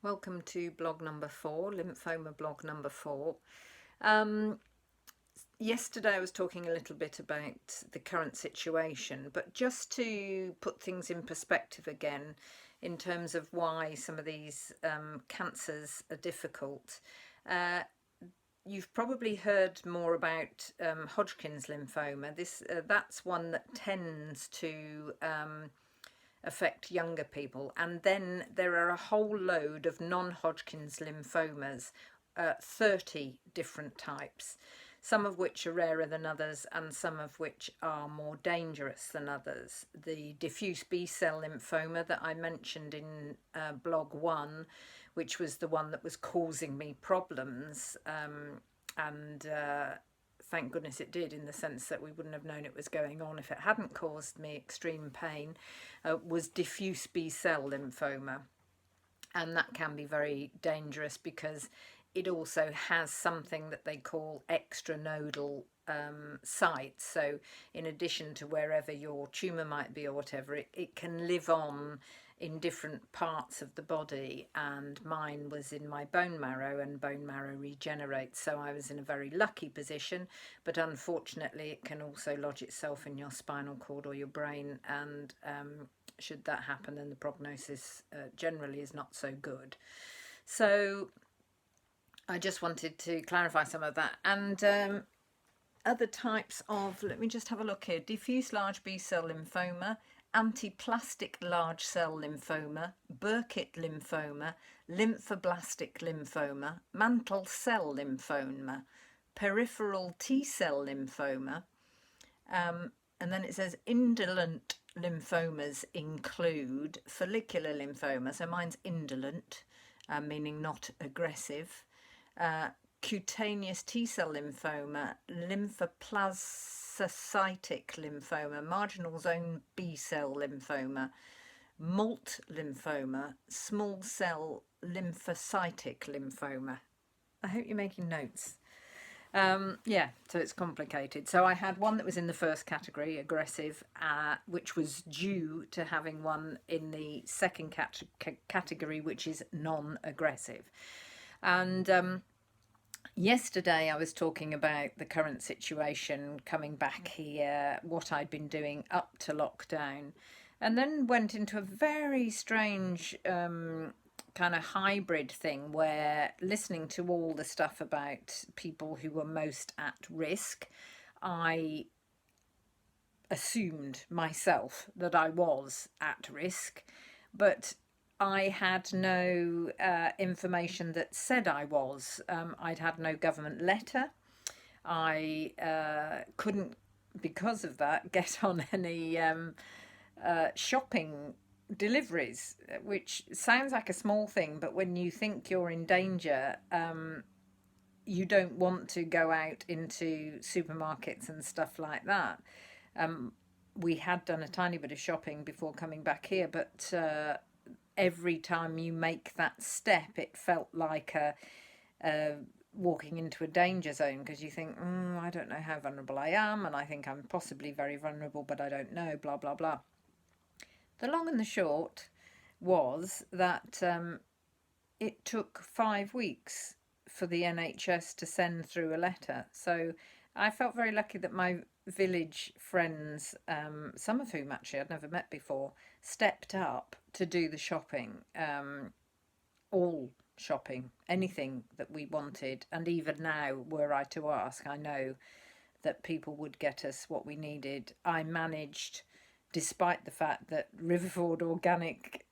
Welcome to blog number 4, lymphoma blog number 4. Um, Yesterday I was talking a little bit about the current situation, but just to put things in perspective again in terms of why some of these cancers are difficult. Uh, you've probably heard more about Hodgkin's lymphoma. That's one that tends to affect younger people. And then there are a whole load of non-Hodgkin's lymphomas, 30 different types, some of which are rarer than others and some of which are more dangerous than others. The diffuse B-cell lymphoma that I mentioned in blog 1, which was the one that was causing me problems, and thank goodness it did, in the sense that we wouldn't have known it was going on if it hadn't caused me extreme pain, was diffuse B-cell lymphoma. And that can be very dangerous because it also has something that they call extranodal sites. So in addition to wherever your tumour might be or whatever, it can live on in different parts of the body, and mine was in my bone marrow, and bone marrow regenerates, so I was in a very lucky position. But unfortunately it can also lodge itself in your spinal cord or your brain, and should that happen, then the prognosis generally is not so good. So I just wanted to clarify some of that. And other types of, let me just have a look here: diffuse large B-cell lymphoma, anaplastic large cell lymphoma, Burkitt lymphoma, lymphoblastic lymphoma, mantle cell lymphoma, peripheral T-cell lymphoma, and then it says indolent lymphomas include follicular lymphoma, so mine's indolent, meaning not aggressive, cutaneous T-cell lymphoma, lymphoplasmacytic lymphoma, marginal zone B-cell lymphoma, MALT lymphoma, small cell lymphocytic lymphoma. I hope you're making notes. Yeah, so it's complicated. So I had one that was in the first category, aggressive, which was due to having one in the second category, which is non-aggressive. And yesterday I was talking about the current situation, coming back here, what I'd been doing up to lockdown, and then went into a very strange kind of hybrid thing where, listening to all the stuff about people who were most at risk, I assumed myself that I was at risk, but I had no information that said I was. I'd had no government letter. I couldn't, because of that, get on any shopping deliveries, which sounds like a small thing, but when you think you're in danger, you don't want to go out into supermarkets and stuff like that. We had done a tiny bit of shopping before coming back here, but every time you make that step, it felt like a walking into a danger zone, because you think, I don't know how vulnerable I am, and I think I'm possibly very vulnerable, but I don't know, blah, blah, blah. The long and the short was that it took 5 weeks for the NHS to send through a letter. So I felt very lucky that my village friends, some of whom actually I'd never met before, stepped up to do the shopping, all shopping, anything that we wanted. And even now, were I to ask, I know that people would get us what we needed. I managed, despite the fact that Riverford organic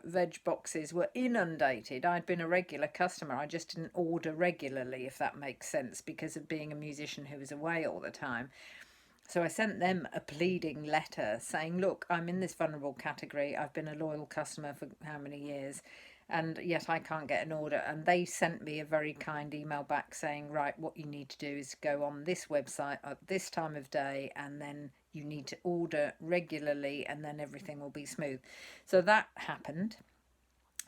veg boxes were inundated. I'd been a regular customer, I just didn't order regularly, if that makes sense, because of being a musician who was away all the time. So I sent them a pleading letter saying, look, I'm in this vulnerable category. I've been a loyal customer for how many years, and yet I can't get an order. And they sent me a very kind email back saying, right, what you need to do is go on this website at this time of day, and then you need to order regularly, and then everything will be smooth. So that happened.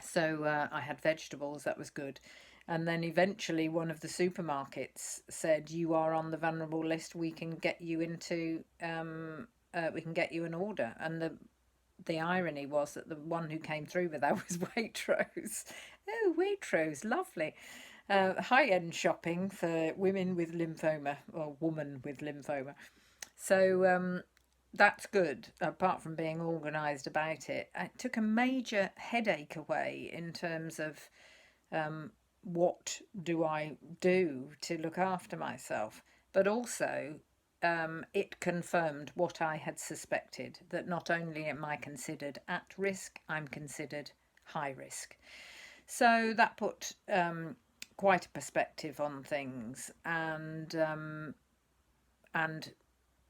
So I had vegetables, that was good. And then eventually one of the supermarkets said, you are on the vulnerable list, we can get you into, we can get you an order. And the the irony was that the one who came through with that was Waitrose. Oh, Waitrose, lovely. High-end shopping for women with lymphoma, or woman with lymphoma. So that's good, apart from being organised about it. It took a major headache away in terms of what do I do to look after myself, but also it confirmed what I had suspected, that not only am I considered at risk, I'm considered high risk. So that put quite a perspective on things, and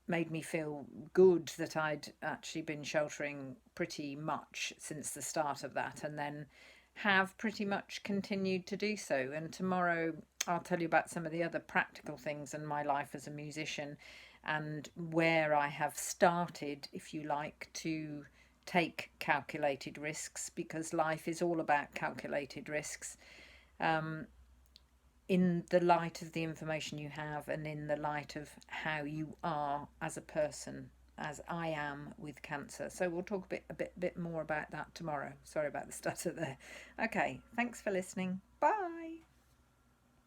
made me feel good that I'd actually been sheltering pretty much since the start of that, and then have pretty much continued to do so. And tomorrow I'll tell you about some of the other practical things in my life as a musician, and where I have started, if you like, to take calculated risks, because life is all about calculated risks, in the light of the information you have and in the light of how you are as a person, as I am with cancer. So we'll talk a bit more about that tomorrow. Sorry about the stutter there. Okay, thanks for listening. Bye.